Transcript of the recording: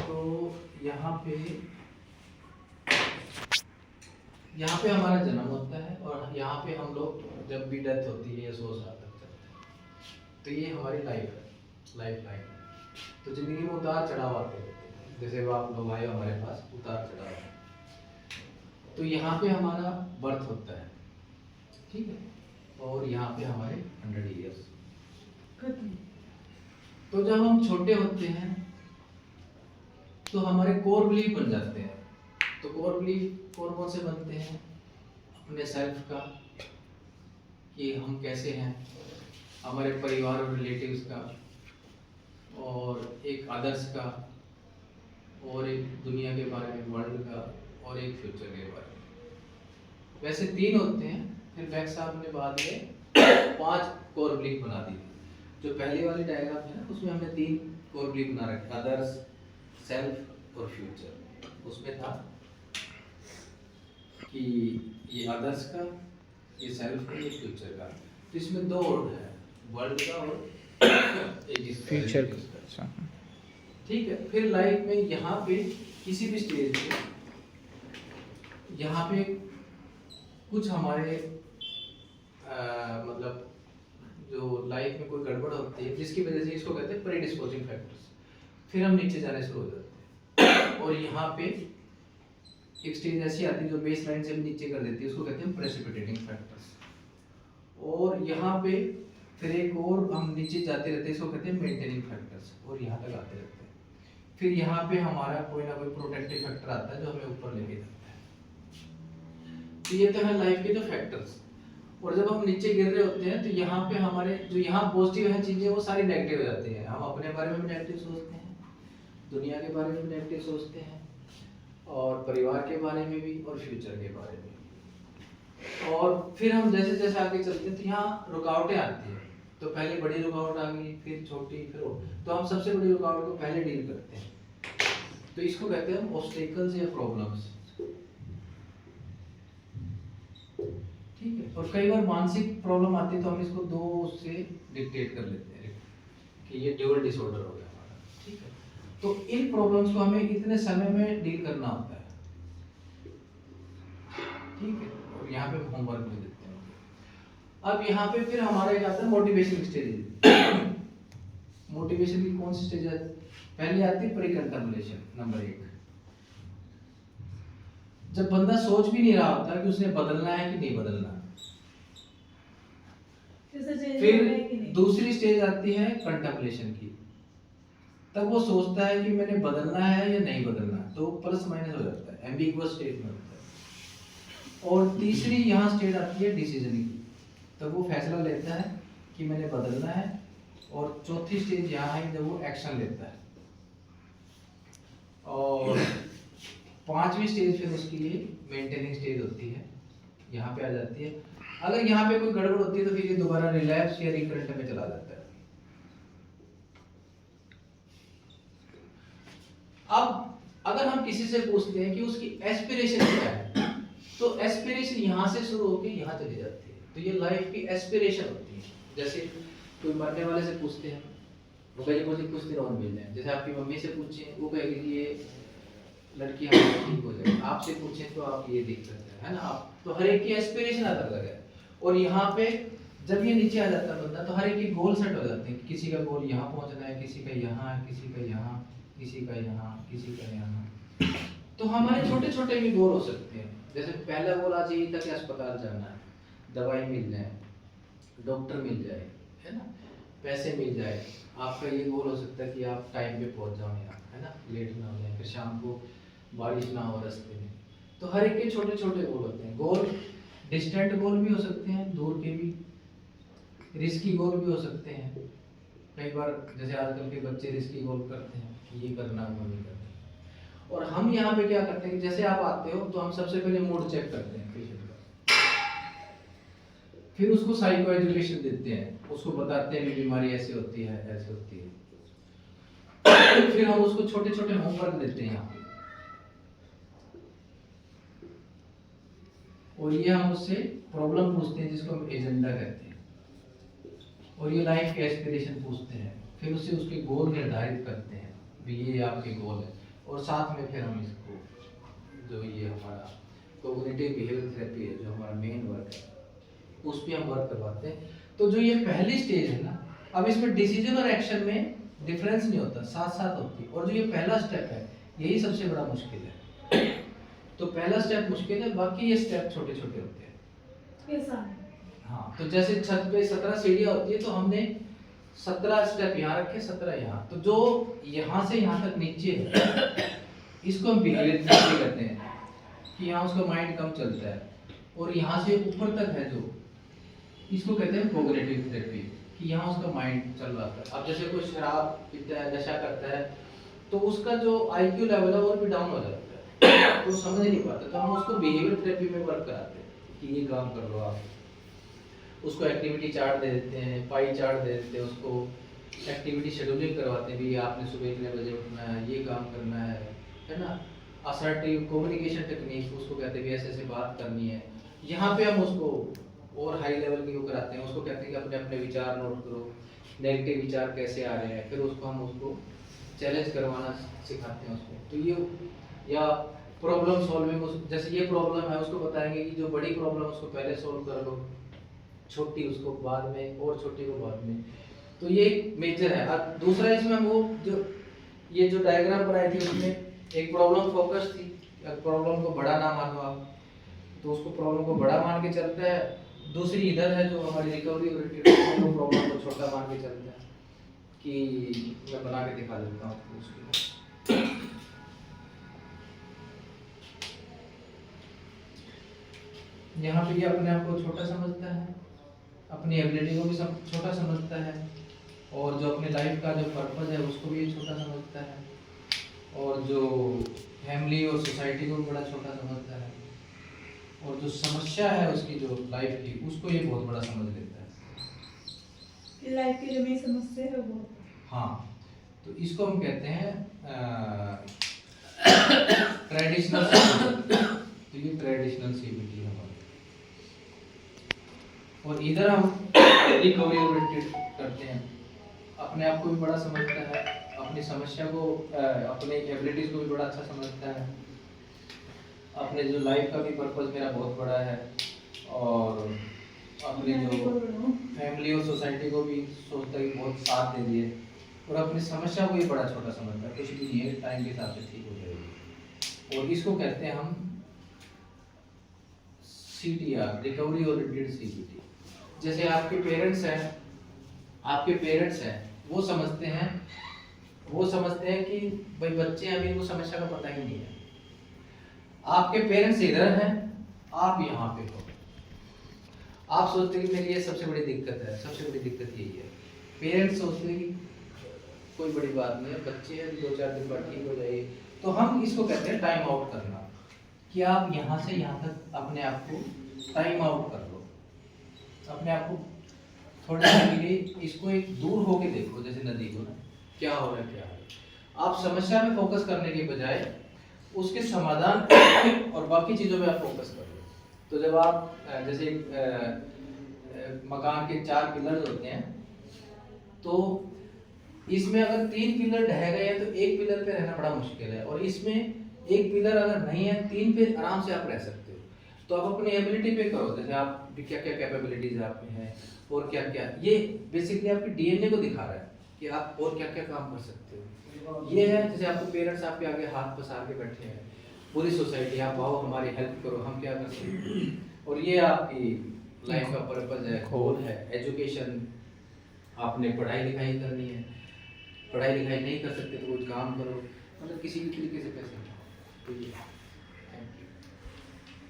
तो यहाँ पे हमारा जन्म होता है और यहाँ पे हम लोग जब भी डेथ होती है 100 साल तक चलते हैं। तो ये हमारी लाइफ है, लाइफ लाइन है। तो ज़िंदगी में उतार चढ़ाव आते रहते हैं, जैसे वो आप लोग आए हमारे पास, उतार चढ़ाव है। तो यहाँ पे हमारा बर्थ होता है, ठीक है, और यहाँ पे हमारे 100 ईयर्स। तो जब हम छोटे होते हैं तो हमारे कोर बिलीफ बन जाते हैं। तो कोर बिलीफ कौन से बनते हैं? अपने सेल्फ का, कि हम कैसे हैं, हमारे परिवार और रिलेटिव्स का, और एक अदर्स का, और एक दुनिया के बारे में, वर्ल्ड का, और एक फ्यूचर के बारे में। वैसे 3 होते हैं, फिर बैक साहब ने बाद में 5 कोर बिलीफ बना दी। जो पहले वाली डायग्राम है ना, उसमें हमने 3 कोर बिलीफ बना रखे, अदर्स, सेल्फ और फ्यूचर। उसमें था कि ये अदर्स का, ये सेल्फ का, ये फ्यूचर का। तो इसमें 2 है, वर्ल्ड का और एक फ्यूचर का। ठीक है। फिर लाइफ में यहाँ पे किसी भी स्टेज पे यहाँ पे कुछ हमारे मतलब जो लाइफ में कोई गड़बड़ होती है जिसकी वजह से, इसको कहते हैं प्रीडिस्पोजिंग फैक्टर्स, फिर हम नीचे जाने शुरू हो जाते हैं। और यहाँ पे एक स्टेज ऐसी आती है जो बेस लाइन से भी नीचे कर देती है, उसको कहते हैं प्रेसिपिटेटिंग फैक्टर्स। और यहाँ पे फिर एक और हम नीचे जाते रहते हैं, इसको कहते हैं मेंटेनिंग फैक्टर्स, और यहाँ तक आते रहते हैं। फिर यहाँ पे हमारा कोई ना कोई प्रोटेक्टिव फैक्टर आता है जो हमें ऊपर लेके जाता है। तो ये तो है लाइफ के जो फैक्टर्स। और जब हम नीचे गिर रहे होते हैं तो यहाँ पे हमारे जो यहाँ पॉजिटिव है चीजें, वो सारी नेगेटिव हो जाती हैं। हम अपने बारे में भी नेगेटिव सोचते हैं, दुनिया के बारे में भी नेगेटिव सोचते हैं, और परिवार के बारे में भी, और फ्यूचर के बारे में भी। और फिर हम जैसे जैसे आगे चलते हैं तो यहाँ रुकावटें आती हैं। तो पहले बड़ी रुकावट आ गई, फिर छोटी, फिर तो हम सबसे बड़ी रुकावट को पहले डील करते हैं। तो इसको कहते हैं हम ऑब्स्टेकल्स या प्रॉब्लम्स, ठीक है। और कई बार मानसिक प्रॉब्लम आती है तो हम इसको 2 से डिक्टेट कर लेते हैं कि ये ड्यूअल डिसऑर्डर हो गया हमारा, ठीक है। तो इन प्रॉब्लम्स को हमें इतने समय में डील करना होता है, ठीक है। और यहाँ पे होमवर्क भी देते हैं। अब यहाँ पे फिर हमारा एक आता है मोटिवेशन स्टेज। मोटिवेशन की कौन सी स्टेज है? पहले आती है प्री कंटेम्पलेशन, नंबर 1। जब बंदा सोच भी नहीं रहा होता कि उसने बदलना है कि नहीं बदलना। फिर दूसरी स्टेज आती है कंटेम्पलेशन की। तब वो सोचता है कि मैंने बदलना है या नहीं बदलना, तो प्लस माइनस हो जाता है, एम्बिगुअस स्टेट में होता है। और तीसरी यहाँ स्टेज आती है डिसीजन की। तब वो फैसला लेता है कि मैंने बदलना है। और चौथी स्टेज यहाँ है जब वो एक्शन लेता है। और 5वीं स्टेज फिर उसकी ये मेंटेनिंग स्टेज होती है, यहाँ पे आ जाती है। अगर यहाँ पे कोई गड़बड़ होती है तो फिर ये दोबारा रिलैप्स या रिकरेंट में चला जाता है। अब अगर हम किसी से पूछते हैं कि उसकी एस्पिरेशन क्या है, तो एस्पिरेशन यहाँ से शुरू होकर यहाँ चली जाती है। तो ये लाइफ की एस्पिरेशन होती है। जैसे कोई मरने वाले से पूछते हैं, वो कहेगी मुझे कुछ दिन और मिलने हैं। जैसे आपकी मम्मी से पूछें, वो कहेगी ये लड़की हमारी ठीक हो जाएगी। आपसे पूछें तो आप ये देख सकते हैं, है ना। आप तो हर एक की एस्पिरेशन अलग अलग है। और यहाँ पे जब ये नीचे आ जाता है बंदा, तो हर एक की गोल सेट हो जाते हैं। किसी का गोल यहाँ पहुँचना है, किसी का यहाँ, किसी का यहाँ, किसी का यहाँ, किसी का यहाँ। तो हमारे छोटे छोटे भी गोल हो सकते हैं। जैसे पहला गोल आज यही था कि अस्पताल जाना है, दवाई मिल जाए, डॉक्टर मिल जाए, है ना, पैसे मिल जाए। आपका ये गोल हो सकता है कि आप टाइम पे पहुंच जाओ यहाँ, है ना, लेट ना हो जाए, फिर शाम को बारिश ना हो रास्ते में। तो हर एक के छोटे छोटे गोल होते हैं। गोल डिस्टेंट गोल भी हो सकते हैं, दूर के भी, रिस्की गोल भी हो सकते हैं। कई बार जैसे आजकल के बच्चे रिस्की गोल करते हैं कि ये करना वो नहीं करना। और हम यहाँ पे क्या करते हैं कि जैसे आप आते हो तो हम सबसे पहले मूड चेक करते हैं पेशेंट का, फिर उसको साइको एजुकेशन देते हैं, उसको बताते हैं कि बीमारी ऐसे होती है, ऐसे होती है। फिर हम उसको छोटे छोटे होमवर्क देते हैं यहाँ पे, और ये हम उससे प्रॉब्लम पूछते हैं जिसको हम एजेंडा कहते हैं। और ये लाइफ के एस्पिरेशन पूछते हैं। फिर उससे उसके गोल निर्धारित करते हैं, भी ये आपके गोल है। और साथ में फिर हम इसको जो ये हमारा कोग्निटिव बिहेवियर थेरेपी है, जो हमारा मेन वर्क है, उस पर हम वर्क करवाते हैं। तो जो ये पहली स्टेज है ना, अब इसमें डिसीजन और एक्शन में डिफरेंस नहीं होता, साथ साथ होती है। और जो ये पहला स्टेप है यही सबसे बड़ा मुश्किल है। तो पहला स्टेप मुश्किल है, बाकी ये स्टेप छोटे छोटे होते हैं। हाँ, तो जैसे छत पे 17 सीढ़ियाँ होती है, तो हमने 17 स्टेप यहाँ रखे, 17 यहाँ। तो जो यहाँ से यहाँ तक नीचे है इसको हम बिहेवियर थेरेपी कहते हैं, कि यहाँ उसका माइंड कम चलता है। और यहाँ से ऊपर तक है जो, इसको कहते हैं कोग्निटिव थेरेपी, कि यहाँ उसका माइंड चल रहा है। अब जैसे कोई शराब पीता है, नशा करता है, तो उसका जो आईक्यू लेवल है वो भी डाउन हो जाता है, तो समझ नहीं पाता। तो हम उसको बिहेवियर थेरेपी में वर्क कराते हैं कि ये काम कर लो आप। उसको एक्टिविटी चार्ट दे देते हैं, पाई चार्ट दे देते हैं, उसको एक्टिविटी शेड्यूलिंग करवाते हैं, भी आपने सुबह इतने बजे उठना है, ये काम करना है ना। असर्टिव कम्युनिकेशन टेक्निक उसको कहते हैं, भी ऐसे ऐसे बात करनी है। यहाँ पे हम उसको और हाई लेवल की वो कराते हैं, उसको कहते हैं कि अपने अपने विचार नोट करो, नेगेटिव विचार कैसे आ रहे हैं, फिर उसको हम उसको चैलेंज करवाना सिखाते हैं उसको। तो ये या प्रॉब्लम सॉल्विंग, जैसे ये प्रॉब्लम है उसको बताएंगे कि जो बड़ी प्रॉब्लम उसको पहले सॉल्व कर लो, छोटी उसको बाद में, और छोटी को बाद में। तो ये एक मेजर है। और दूसरा इसमें हम वो जो ये जो डायग्राम बनाई थी उसमें एक प्रॉब्लम फोकस थी। प्रॉब्लम को बड़ा ना मानो आप, तो उसको प्रॉब्लम को बड़ा मान के चलता है। दूसरी इधर है जो हमारी रिकवरी ओरिएंटेड, वो प्रॉब्लम को छोटा मान के चलता है। कि मैं बना के दिखा देता हूँ आपको उसको। यहाँ पे ये अपने आप को छोटा समझता है, अपनी एबिलिटी को भी छोटा समझता है, और जो अपने लाइफ का जो पर्पस है उसको भी छोटा समझता है, और जो फैमिली और सोसाइटी को भी बड़ा छोटा समझता है, और जो समस्या है उसकी जो लाइफ की, उसको ये बहुत बड़ा समझ लेता है। लाइफ की जो मेरी समस्या है वो, हाँ, तो इसको हम कहते हैं ट्रेडिशनल। तो ये ट्रेडिशनल सीबीटी है हमारी। और इधर हम रिकवरी ओरिएंटेड करते हैं, अपने आप को भी बड़ा समझता है, अपनी समस्या को, अपने एबिलिटीज को भी बड़ा अच्छा समझता है, अपने जो लाइफ का भी पर्पस मेरा बहुत बड़ा है, और अपने जो फैमिली और सोसाइटी को भी सोचता है कि बहुत साथ दे दिए, और अपनी समस्या को भी बड़ा छोटा समझता है, कुछ भी नहीं है, टाइम के हिसाब से ठीक हो जाएगी। और इसको कहते हैं हम CTR, रिकवरी ओरिएंटेड CBT। जैसे आपके पेरेंट्स हैं, वो समझते हैं कि भाई बच्चे अभी इनको समस्या का पता ही नहीं है। आपके पेरेंट्स इधर हैं, आप यहाँ पे हो, आप सोचते हैं कि मेरी ये सबसे बड़ी दिक्कत है, सबसे बड़ी दिक्कत यही है। पेरेंट्स सोचते हैं कि कोई बड़ी बात नहीं है, बच्चे हैं 2-4 दिन बाद ठीक हो जाएगी। तो हम इसको कहते हैं टाइम आउट करना, कि आप यहाँ से यहाँ तक अपने आप को टाइम आउट कर लो, अपने आप को थोड़ी देर के लिए इसको एक दूर होके देखो, जैसे नदी को ना, क्या हो रहा है क्या है। आप समस्या में फोकस करने के बजाय उसके समाधान और बाकी चीज़ों में आप फोकस करो। तो जब आप जैसे मकान के 4 पिलर्स होते हैं, तो इसमें अगर 3 पिलर ढह गए हैं तो एक पिलर पे रहना बड़ा मुश्किल है, और इसमें एक पिलर अगर नहीं है, 3 पे आराम से आप रह सकते हो। तो आप अपनी एबिलिटी पे करो, जैसे आप क्या क्या कैपेबिलिटीज आप में है, और क्या क्या, ये बेसिकली आपकी DNA को दिखा रहा है कि आप और क्या क्या काम कर सकते हो। ये है जैसे आपके पेरेंट्स आपके आगे हाथ पसार के बैठे हैं, पूरी सोसाइटी, आप आओ हमारी हेल्प करो, हम क्या कर सकते हैं। और ये आपकी लाइफ का पर्पस है, गोल है, एजुकेशन, आपने पढ़ाई लिखाई करनी है, पढ़ाई लिखाई नहीं कर सकते तो कुछ काम करो, मतलब किसी भी तरीके से कर सकते हो।